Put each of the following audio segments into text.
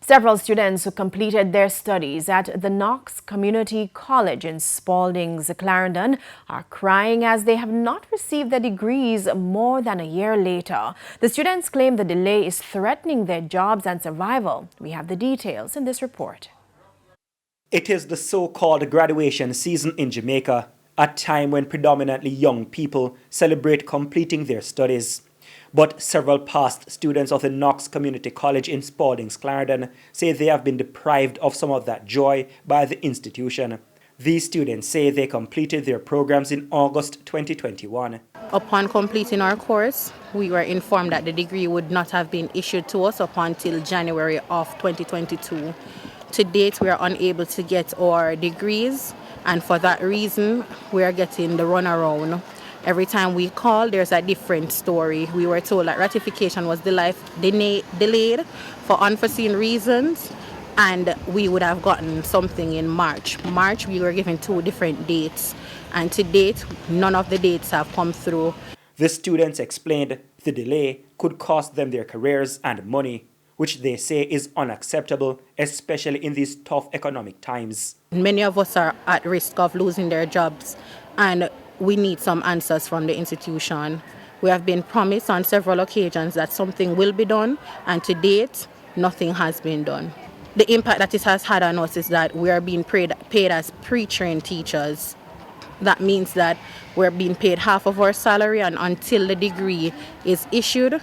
Several students who completed their studies at the Knox Community College in Spalding's Clarendon are crying as they have not received their degrees more than a year later. The students claim the delay is threatening their jobs and survival. We have the details in this report. It is the so-called graduation season in Jamaica, a time when predominantly young people celebrate completing their studies. But several past students of the Knox Community College in Spalding's Clarendon say they have been deprived of some of that joy by the institution. These students say they completed their programs in August 2021. Upon completing our course, we were informed that the degree would not have been issued to us up until January of 2022. To date, we are unable to get our degrees, and for that reason, we are getting the runaround. Every time we call, there's a different story. We were told that ratification was delayed for unforeseen reasons, and we would have gotten something in March. We were given 2 different dates, and to date, none of the dates have come through. The students explained the delay could cost them their careers and money, which they say is unacceptable, especially in these tough economic times. Many of us are at risk of losing their jobs, and we need some answers from the institution. We have been promised on several occasions that something will be done, and to date, nothing has been done. The impact that it has had on us is that we are being paid as pre-trained teachers. That means that we're being paid half of our salary, and until the degree is issued,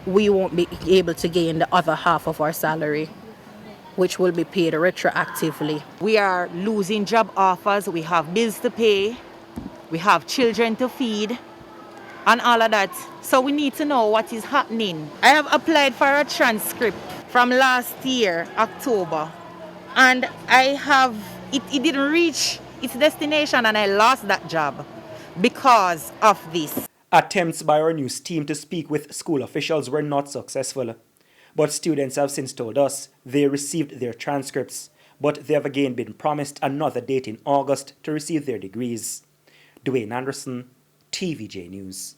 we won't be able to gain the other half of our salary, which will be paid retroactively. We are losing job offers, we have bills to pay, we have children to feed, and all of that. So we need to know what is happening. I have applied for a transcript from last year, October, and it didn't reach its destination, and I lost that job because of this. Attempts by our news team to speak with school officials were not successful. But students have since told us they received their transcripts, but they have again been promised another date in August to receive their degrees. Dwayne Anderson, TVJ News.